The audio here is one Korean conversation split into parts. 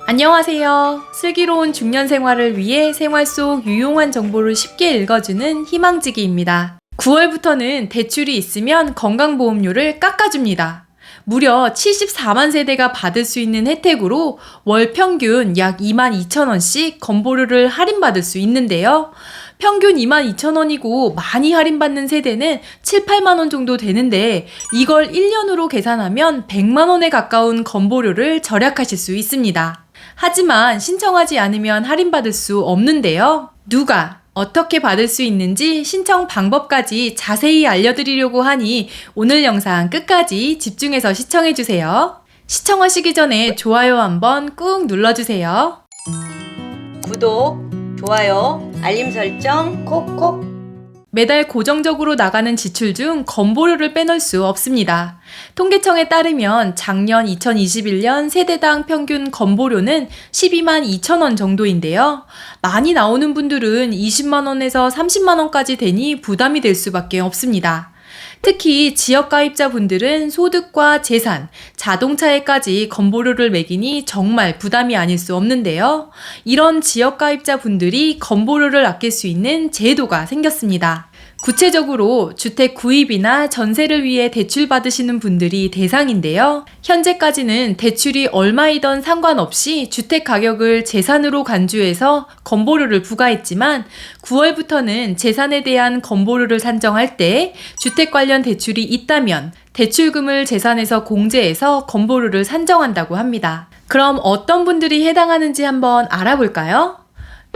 안녕하세요. 슬기로운 중년 생활을 위해 생활 속 유용한 정보를 쉽게 읽어주는 희망지기입니다. 9월부터는 대출이 있으면 건강보험료를 깎아줍니다. 무려 74만 세대가 받을 수 있는 혜택으로 월 평균 약 22,000원씩 건보료를 할인받을 수 있는데요. 평균 22,000원이고 많이 할인받는 세대는 7, 8만 원 정도 되는데 이걸 1년으로 계산하면 100만 원에 가까운 건보료를 절약하실 수 있습니다. 하지만 신청하지 않으면 할인받을 수 없는데요. 누가 어떻게 받을 수 있는지 신청 방법까지 자세히 알려드리려고 하니 오늘 영상 끝까지 집중해서 시청해주세요. 시청하시기 전에 좋아요 한번 꾹 눌러주세요. 구독, 좋아요, 알림 설정 콕콕. 매달 고정적으로 나가는 지출 중 건보료를 빼놓을 수 없습니다. 통계청에 따르면 작년 2021년 세대당 평균 건보료는 12만 2천 원 정도인데요. 많이 나오는 분들은 20만 원에서 30만 원까지 되니 부담이 될 수밖에 없습니다. 특히 지역가입자분들은 소득과 재산, 자동차에까지 건보료를 매기니 정말 부담이 아닐 수 없는데요. 이런 지역가입자분들이 건보료를 아낄 수 있는 제도가 생겼습니다. 구체적으로 주택 구입이나 전세를 위해 대출 받으시는 분들이 대상인데요. 현재까지는 대출이 얼마이던 상관없이 주택 가격을 재산으로 간주해서 건보료를 부과했지만 9월부터는 재산에 대한 건보료를 산정할 때 주택 관련 대출이 있다면 대출금을 재산에서 공제해서 건보료를 산정한다고 합니다. 그럼 어떤 분들이 해당하는지 한번 알아볼까요?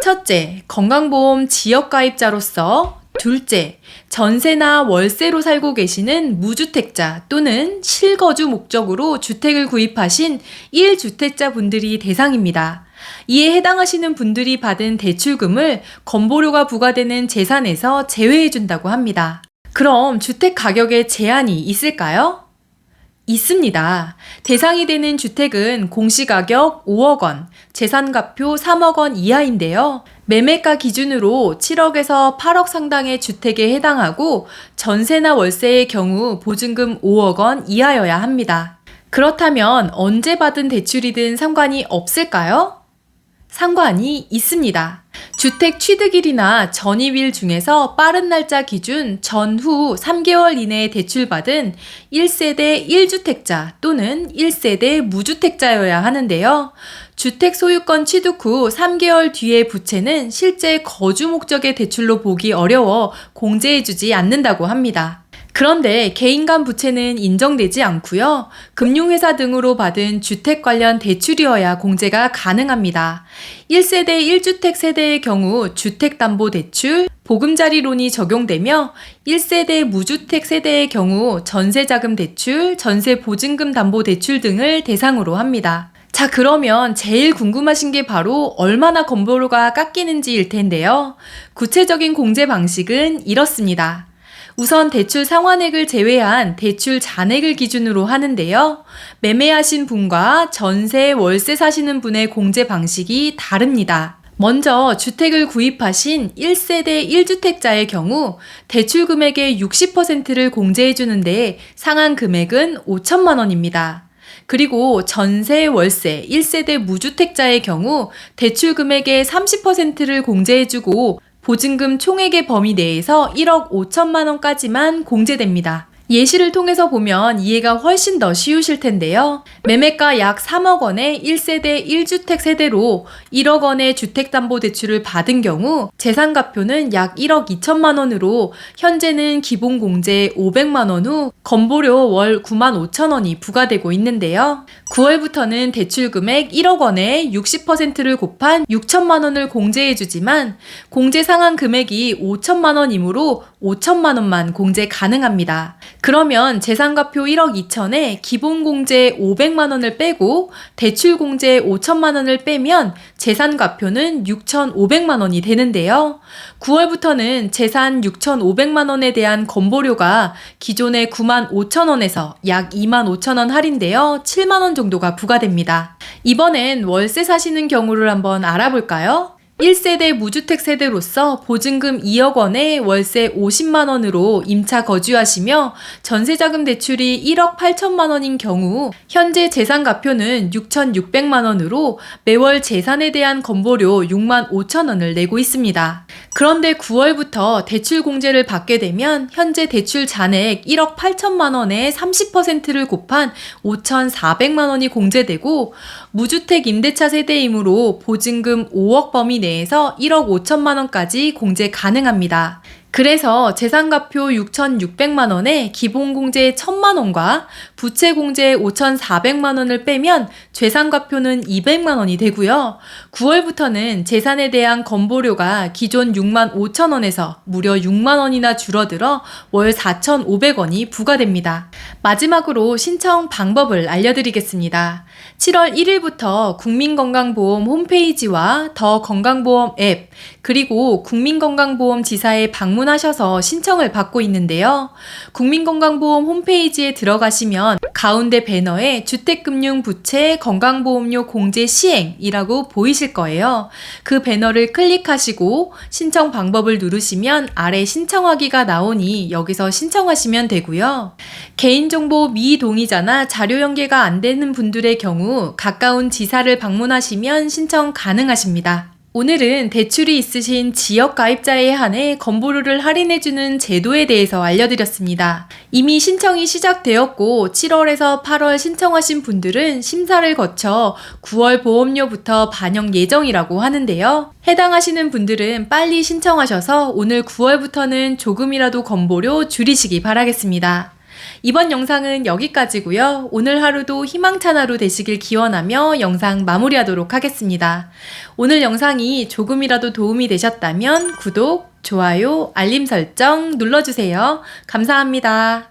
첫째, 건강보험 지역가입자로서. 둘째, 전세나 월세로 살고 계시는 무주택자 또는 실거주 목적으로 주택을 구입하신 1주택자 분들이 대상입니다. 이에 해당하시는 분들이 받은 대출금을 건보료가 부과되는 재산에서 제외해준다고 합니다. 그럼 주택 가격에 제한이 있을까요? 있습니다. 대상이 되는 주택은 공시가격 5억 원, 재산가표 3억 원 이하인데요. 매매가 기준으로 7억에서 8억 상당의 주택에 해당하고 전세나 월세의 경우 보증금 5억 원 이하여야 합니다. 그렇다면 언제 받은 대출이든 상관이 없을까요? 상관이 있습니다. 주택 취득일이나 전입일 중에서 빠른 날짜 기준 전후 3개월 이내에 대출받은 1세대 1주택자 또는 1세대 무주택자여야 하는데요. 주택 소유권 취득 후 3개월 뒤의 부채는 실제 거주 목적의 대출로 보기 어려워 공제해주지 않는다고 합니다. 그런데 개인 간 부채는 인정되지 않고요. 금융회사 등으로 받은 주택 관련 대출이어야 공제가 가능합니다. 1세대 1주택 세대의 경우 주택담보대출, 보금자리론이 적용되며 1세대 무주택 세대의 경우 전세자금 대출, 전세보증금 담보대출 등을 대상으로 합니다. 자, 그러면 제일 궁금하신 게 바로 얼마나 건보료가 깎이는지일 텐데요. 구체적인 공제 방식은 이렇습니다. 우선 대출 상환액을 제외한 대출 잔액을 기준으로 하는데요. 매매하신 분과 전세, 월세 사시는 분의 공제 방식이 다릅니다. 먼저 주택을 구입하신 1세대 1주택자의 경우 대출 금액의 60%를 공제해 주는데 상한 금액은 5천만 원입니다. 그리고 전세, 월세, 1세대 무주택자의 경우 대출 금액의 30%를 공제해주고 보증금 총액의 범위 내에서 1억 5천만 원까지만 공제됩니다. 예시를 통해서 보면 이해가 훨씬 더 쉬우실 텐데요. 매매가 약 3억 원의 1세대 1주택 세대로 1억 원의 주택담보대출을 받은 경우 재산가표는 약 1억 2천만 원으로 현재는 기본공제 500만 원 후 건보료 월 9만 5천 원이 부과되고 있는데요. 9월부터는 대출금액 1억 원에 60%를 곱한 6천만 원을 공제해주지만 공제 상한 금액이 5천만 원이므로 5천만 원만 공제 가능합니다. 그러면 재산가표 1억 2천에 기본공제 500만 원을 빼고 대출공제 5천만 원을 빼면 재산가표는 6,500만 원이 되는데요. 9월부터는 재산 6,500만 원에 대한 건보료가 기존의 9만 5천 원에서 약 2만 5천 원 할인되어 7만 원 정도가 부과됩니다. 이번엔 월세 사시는 경우를 한번 알아볼까요? 1세대 무주택 세대로서 보증금 2억 원에 월세 50만 원으로 임차 거주하시며 전세자금 대출이 1억 8천만 원인 경우 현재 재산가표는 6,600만 원으로 매월 재산에 대한 건보료 6만 5천 원을 내고 있습니다. 그런데 9월부터 대출 공제를 받게 되면 현재 대출 잔액 1억 8천만 원에 30%를 곱한 5,400만 원이 공제되고 무주택 임대차 세대이므로 보증금 5억 범위 내에서 1억 5천만 원까지 공제 가능합니다. 그래서 재산가표 6,600만 원에 기본공제 1,000만 원과 부채공제 5,400만 원을 빼면 재산가표는 200만 원이 되고요. 9월부터는 재산에 대한 건보료가 기존 6만 5천 원에서 무려 6만 원이나 줄어들어 월 4,500원이 부과됩니다. 마지막으로 신청 방법을 알려드리겠습니다. 7월 1일부터 국민건강보험 홈페이지와 더 건강보험 앱 그리고 국민건강보험 지사에 방문하셔서 신청을 받고 있는데요. 국민건강보험 홈페이지에 들어가시면 가운데 배너에 주택금융부채 건강보험료 공제 시행이라고 보이실 거예요. 그 배너를 클릭하시고 신청 방법을 누르시면 아래 신청하기가 나오니 여기서 신청하시면 되고요. 개인정보 미동의자나 자료 연계가 안 되는 분들의 경우 가까운 지사를 방문하시면 신청 가능하십니다. 오늘은 대출이 있으신 지역 가입자에 한해 건보료를 할인해주는 제도에 대해서 알려드렸습니다. 이미 신청이 시작되었고 7월에서 8월 신청하신 분들은 심사를 거쳐 9월 보험료부터 반영 예정이라고 하는데요. 해당하시는 분들은 빨리 신청하셔서 오늘 9월부터는 조금이라도 건보료 줄이시기 바라겠습니다. 이번 영상은 여기까지고요. 오늘 하루도 희망찬 하루 되시길 기원하며 영상 마무리하도록 하겠습니다. 오늘 영상이 조금이라도 도움이 되셨다면 구독, 좋아요, 알림 설정 눌러주세요. 감사합니다.